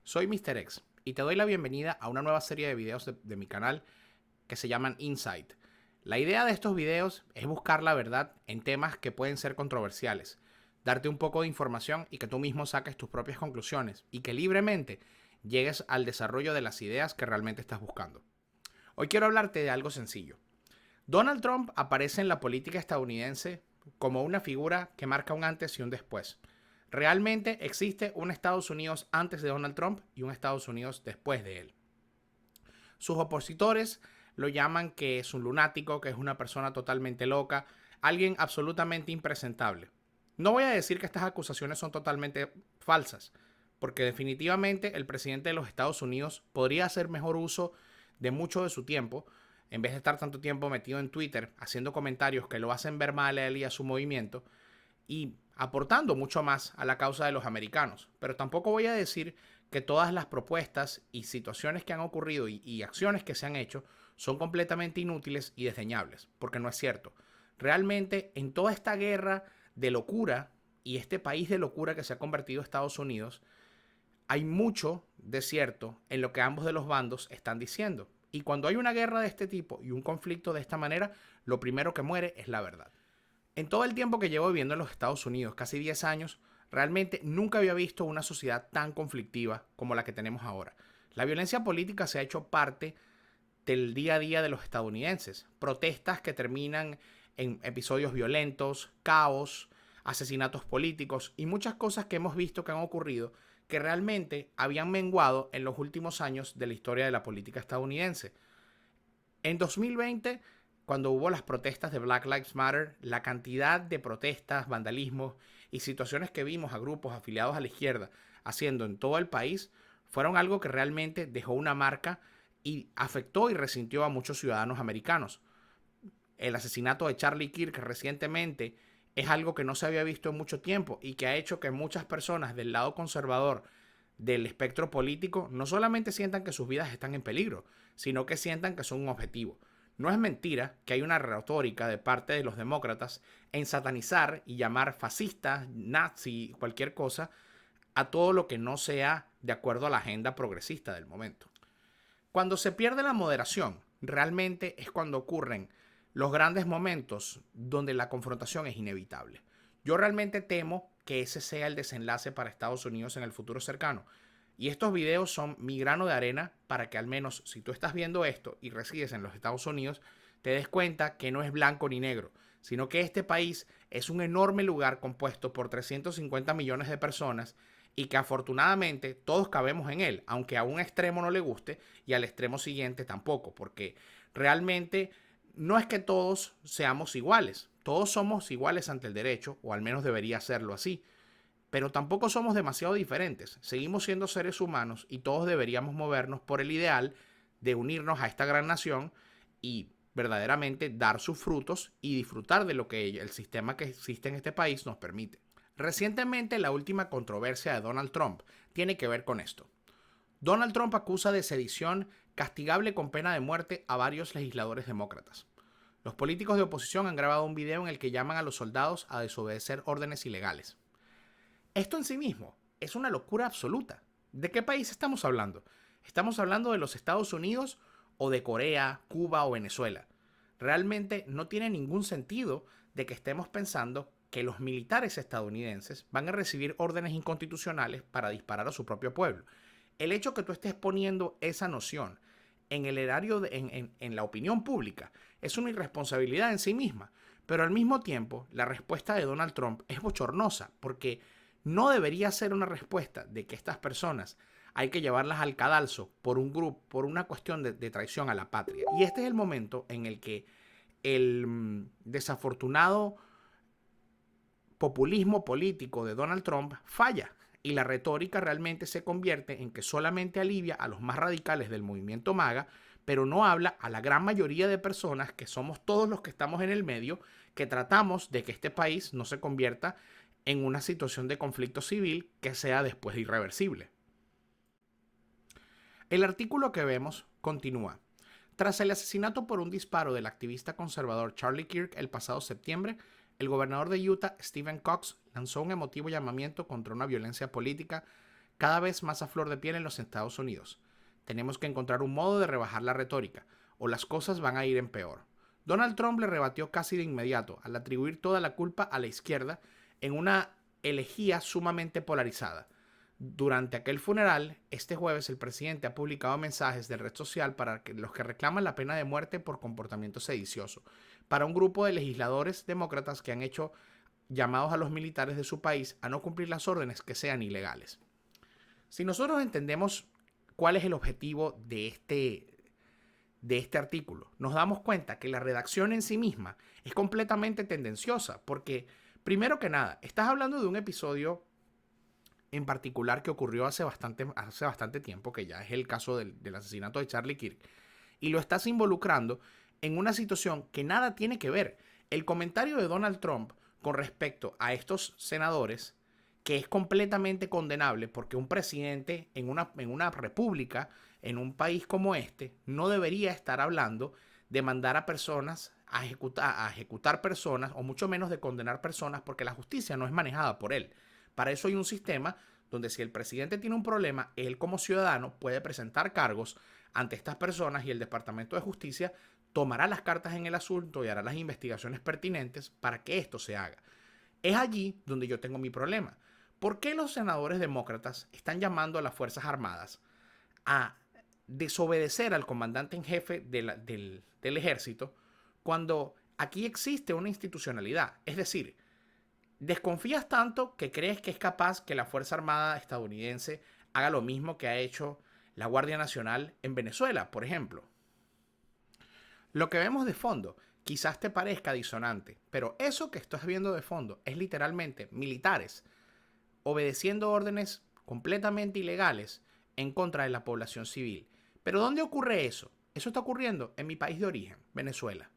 Soy Mr. X y te doy la bienvenida a una nueva serie de videos de mi canal que se llaman Insight. La idea de estos videos es buscar la verdad en temas que pueden ser controversiales, darte un poco de información y que tú mismo saques tus propias conclusiones y que libremente llegues al desarrollo de las ideas que realmente estás buscando. Hoy quiero hablarte de algo sencillo. Donald Trump aparece en la política estadounidense como una figura que marca un antes y un después. Realmente existe un Estados Unidos antes de Donald Trump y un Estados Unidos después de él. Sus opositores lo llaman que es un lunático, que es una persona totalmente loca, alguien absolutamente impresentable. No voy a decir que estas acusaciones son totalmente falsas, porque definitivamente el presidente de los Estados Unidos podría hacer mejor uso de mucho de su tiempo, en vez de estar tanto tiempo metido en Twitter haciendo comentarios que lo hacen ver mal a él y a su movimiento, y aportando mucho más a la causa de los americanos. Pero tampoco voy a decir que todas las propuestas y situaciones que han ocurrido y acciones que se han hecho son completamente inútiles y desdeñables, porque no es cierto. Realmente en toda esta guerra de locura y este país de locura que se ha convertido Estados Unidos, hay mucho de cierto en lo que ambos de los bandos están diciendo. Y cuando hay una guerra de este tipo y un conflicto de esta manera, lo primero que muere es la verdad. En todo el tiempo que llevo viviendo en los Estados Unidos, casi 10 años, realmente nunca había visto una sociedad tan conflictiva como la que tenemos ahora. La violencia política se ha hecho parte del día a día de los estadounidenses. Protestas que terminan en episodios violentos, caos, asesinatos políticos y muchas cosas que hemos visto que han ocurrido que realmente habían menguado en los últimos años de la historia de la política estadounidense. En 2020, cuando hubo las protestas de Black Lives Matter, la cantidad de protestas, vandalismos y situaciones que vimos a grupos afiliados a la izquierda haciendo en todo el país fueron algo que realmente dejó una marca y afectó y resintió a muchos ciudadanos americanos. El asesinato de Charlie Kirk recientemente es algo que no se había visto en mucho tiempo y que ha hecho que muchas personas del lado conservador del espectro político no solamente sientan que sus vidas están en peligro, sino que sientan que son un objetivo. No es mentira que hay una retórica de parte de los demócratas en satanizar y llamar fascista, nazi, cualquier cosa, a todo lo que no sea de acuerdo a la agenda progresista del momento. Cuando se pierde la moderación, realmente es cuando ocurren los grandes momentos donde la confrontación es inevitable. Yo realmente temo que ese sea el desenlace para Estados Unidos en el futuro cercano. Y estos videos son mi grano de arena para que al menos si tú estás viendo esto y resides en los Estados Unidos, te des cuenta que no es blanco ni negro, sino que este país es un enorme lugar compuesto por 350 millones de personas y que afortunadamente todos cabemos en él, aunque a un extremo no le guste y al extremo siguiente tampoco, porque realmente no es que todos seamos iguales, todos somos iguales ante el derecho, o al menos debería serlo así, pero tampoco somos demasiado diferentes, seguimos siendo seres humanos y todos deberíamos movernos por el ideal de unirnos a esta gran nación y verdaderamente dar sus frutos y disfrutar de lo que el sistema que existe en este país nos permite. Recientemente, la última controversia de Donald Trump tiene que ver con esto. Donald Trump acusa de sedición castigable con pena de muerte a varios legisladores demócratas. Los políticos de oposición han grabado un video en el que llaman a los soldados a desobedecer órdenes ilegales. Esto en sí mismo es una locura absoluta. ¿De qué país estamos hablando? ¿Estamos hablando de los Estados Unidos o de Corea, Cuba o Venezuela? Realmente no tiene ningún sentido de que estemos pensando que los militares estadounidenses van a recibir órdenes inconstitucionales para disparar a su propio pueblo. El hecho que tú estés poniendo esa noción en el erario, en la opinión pública, es una irresponsabilidad en sí misma. Pero al mismo tiempo, la respuesta de Donald Trump es bochornosa, porque no debería ser una respuesta de que estas personas hay que llevarlas al cadalso por un grupo, por una cuestión de traición a la patria. Y este es el momento en el que el desafortunado populismo político de Donald Trump falla y la retórica realmente se convierte en que solamente alivia a los más radicales del movimiento MAGA, pero no habla a la gran mayoría de personas que somos todos los que estamos en el medio, que tratamos de que este país no se convierta en una situación de conflicto civil que sea después irreversible. El artículo que vemos continúa. Tras el asesinato por un disparo del activista conservador Charlie Kirk el pasado septiembre, el gobernador de Utah, Stephen Cox, lanzó un emotivo llamamiento contra una violencia política cada vez más a flor de piel en los Estados Unidos. Tenemos que encontrar un modo de rebajar la retórica, o las cosas van a ir en peor. Donald Trump le rebatió casi de inmediato al atribuir toda la culpa a la izquierda en una elegía sumamente polarizada. Durante aquel funeral, este jueves el presidente ha publicado mensajes de red social para los que reclaman la pena de muerte por comportamiento sedicioso, para un grupo de legisladores demócratas que han hecho llamados a los militares de su país a no cumplir las órdenes que sean ilegales. Si nosotros entendemos cuál es el objetivo de este artículo, nos damos cuenta que la redacción en sí misma es completamente tendenciosa, porque primero que nada, estás hablando de un episodio en particular que ocurrió hace bastante tiempo, que ya es el caso del asesinato de Charlie Kirk, y lo estás involucrando en una situación que nada tiene que ver. El comentario de Donald Trump con respecto a estos senadores, que es completamente condenable porque un presidente en una república, en un país como este, no debería estar hablando de mandar a personas a ejecutar personas, o mucho menos de condenar personas, porque la justicia no es manejada por él. Para eso hay un sistema donde si el presidente tiene un problema, él como ciudadano puede presentar cargos ante estas personas y el Departamento de Justicia tomará las cartas en el asunto y hará las investigaciones pertinentes para que esto se haga. Es allí donde yo tengo mi problema. ¿Por qué los senadores demócratas están llamando a las Fuerzas Armadas a desobedecer al comandante en jefe del ejército cuando aquí existe una institucionalidad? Es decir, desconfías tanto que crees que es capaz que la Fuerza Armada estadounidense haga lo mismo que ha hecho la Guardia Nacional en Venezuela, por ejemplo. Lo que vemos de fondo quizás te parezca disonante, pero eso que estás viendo de fondo es literalmente militares obedeciendo órdenes completamente ilegales en contra de la población civil. ¿Pero dónde ocurre eso? Eso está ocurriendo en mi país de origen, Venezuela.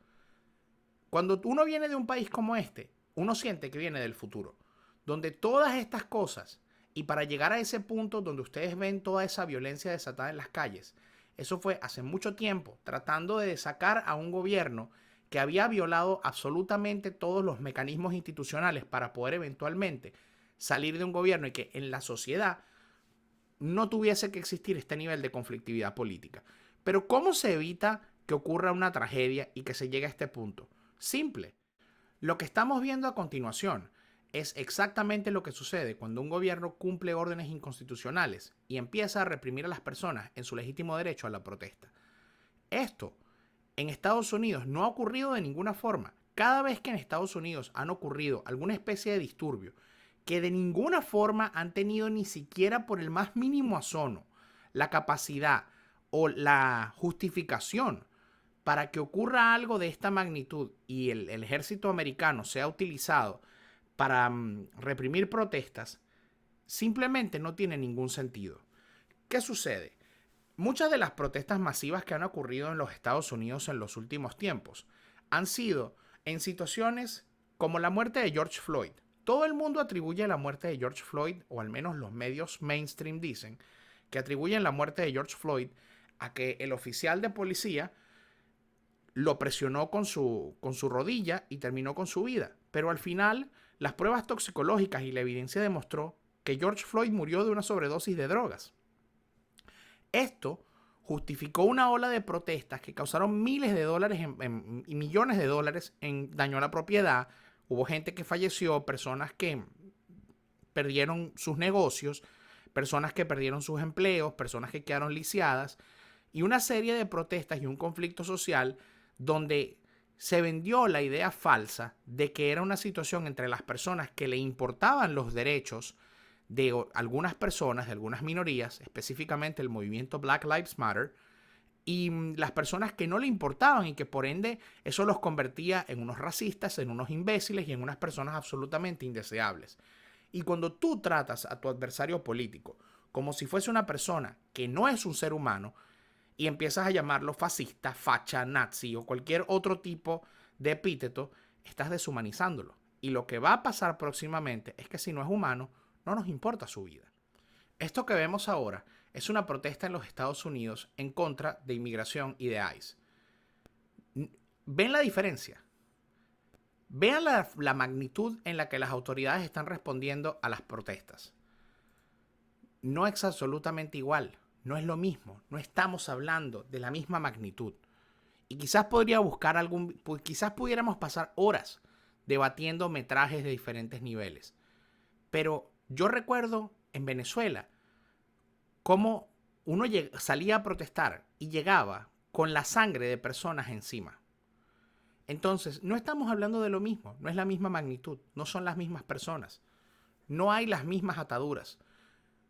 Cuando uno viene de un país como este, uno siente que viene del futuro, donde todas estas cosas, y para llegar a ese punto donde ustedes ven toda esa violencia desatada en las calles, eso fue hace mucho tiempo, tratando de sacar a un gobierno que había violado absolutamente todos los mecanismos institucionales para poder eventualmente salir de un gobierno y que en la sociedad no tuviese que existir este nivel de conflictividad política. Pero ¿cómo se evita que ocurra una tragedia y que se llegue a este punto? Simple. Lo que estamos viendo a continuación es exactamente lo que sucede cuando un gobierno cumple órdenes inconstitucionales y empieza a reprimir a las personas en su legítimo derecho a la protesta. Esto en Estados Unidos no ha ocurrido de ninguna forma. Cada vez que en Estados Unidos han ocurrido alguna especie de disturbio que de ninguna forma han tenido ni siquiera por el más mínimo asomo la capacidad o la justificación para que ocurra algo de esta magnitud y el ejército americano sea utilizado para reprimir protestas, simplemente no tiene ningún sentido. ¿Qué sucede? Muchas de las protestas masivas que han ocurrido en los Estados Unidos en los últimos tiempos han sido en situaciones como la muerte de George Floyd. Todo el mundo atribuye la muerte de George Floyd, o al menos los medios mainstream dicen, que atribuyen la muerte de George Floyd a que el oficial de policía lo presionó con su rodilla y terminó con su vida. Pero al final, las pruebas toxicológicas y la evidencia demostró que George Floyd murió de una sobredosis de drogas. Esto justificó una ola de protestas que causaron miles de dólares y millones de dólares en daño a la propiedad. Hubo gente que falleció, personas que perdieron sus negocios, personas que perdieron sus empleos, personas que quedaron lisiadas, y una serie de protestas y un conflicto social donde se vendió la idea falsa de que era una situación entre las personas que le importaban los derechos de algunas personas, de algunas minorías, específicamente el movimiento Black Lives Matter, y las personas que no le importaban y que por ende eso los convertía en unos racistas, en unos imbéciles y en unas personas absolutamente indeseables. Y cuando tú tratas a tu adversario político como si fuese una persona que no es un ser humano y empiezas a llamarlo fascista, facha, nazi o cualquier otro tipo de epíteto, estás deshumanizándolo. Y lo que va a pasar próximamente es que si no es humano, no nos importa su vida. Esto que vemos ahora es una protesta en los Estados Unidos en contra de inmigración y de ICE. ¿Ven la diferencia? Vean la magnitud en la que las autoridades están respondiendo a las protestas. no es absolutamente igual, no es lo mismo, no estamos hablando de la misma magnitud. Y quizás quizás pudiéramos pasar horas debatiendo metrajes de diferentes niveles. Pero yo recuerdo en Venezuela cómo uno salía a protestar y llegaba con la sangre de personas encima. Entonces, no estamos hablando de lo mismo, no es la misma magnitud, no son las mismas personas, no hay las mismas ataduras.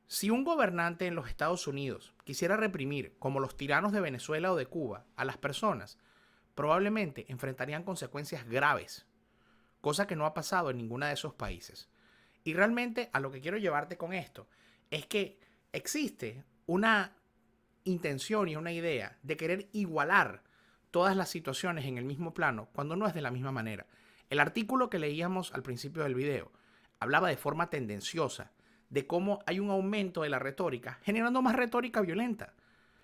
Si un gobernante en los Estados Unidos quisiera reprimir, como los tiranos de Venezuela o de Cuba, a las personas, probablemente enfrentarían consecuencias graves, cosa que no ha pasado en ninguna de esos países. Y realmente a lo que quiero llevarte con esto es que existe una intención y una idea de querer igualar todas las situaciones en el mismo plano cuando no es de la misma manera. El artículo que leíamos al principio del video hablaba de forma tendenciosa de cómo hay un aumento de la retórica generando más retórica violenta.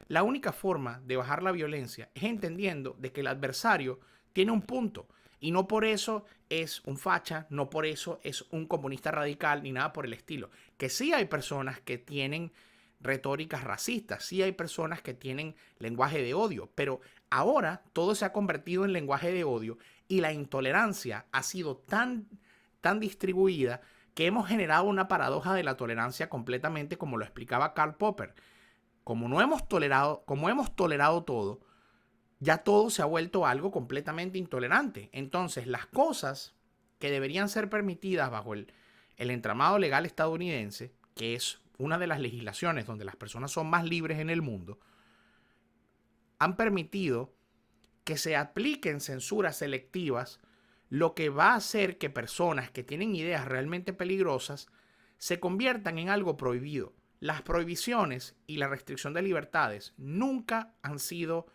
La única forma de bajar la violencia es entendiendo de que el adversario tiene un punto y no por eso es un facha, no por eso es un comunista radical ni nada por el estilo. Que sí hay personas que tienen retóricas racistas, sí hay personas que tienen lenguaje de odio, pero ahora todo se ha convertido en lenguaje de odio y la intolerancia ha sido tan distribuida que hemos generado una paradoja de la tolerancia completamente como lo explicaba Karl Popper. Como hemos tolerado todo, ya todo se ha vuelto algo completamente intolerante. Entonces, las cosas que deberían ser permitidas bajo el entramado legal estadounidense, que es una de las legislaciones donde las personas son más libres en el mundo, han permitido que se apliquen censuras selectivas, lo que va a hacer que personas que tienen ideas realmente peligrosas se conviertan en algo prohibido. Las prohibiciones y la restricción de libertades nunca han sido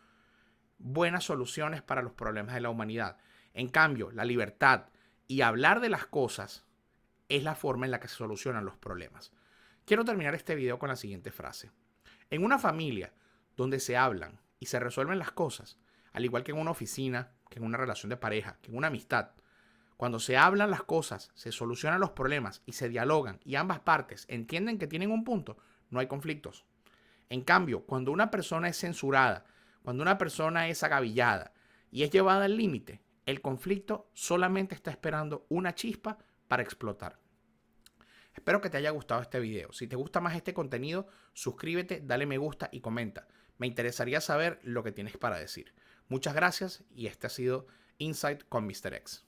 buenas soluciones para los problemas de la humanidad. En cambio, la libertad y hablar de las cosas es la forma en la que se solucionan los problemas. Quiero terminar este video con la siguiente frase. En una familia donde se hablan y se resuelven las cosas, al igual que en una oficina, que en una relación de pareja, que en una amistad, cuando se hablan las cosas, se solucionan los problemas y se dialogan y ambas partes entienden que tienen un punto, no hay conflictos. En cambio, cuando una persona es censurada, cuando una persona es agavillada y es llevada al límite, el conflicto solamente está esperando una chispa para explotar. Espero que te haya gustado este video. Si te gusta más este contenido, suscríbete, dale me gusta y comenta. Me interesaría saber lo que tienes para decir. Muchas gracias y este ha sido Insight con Mr. X.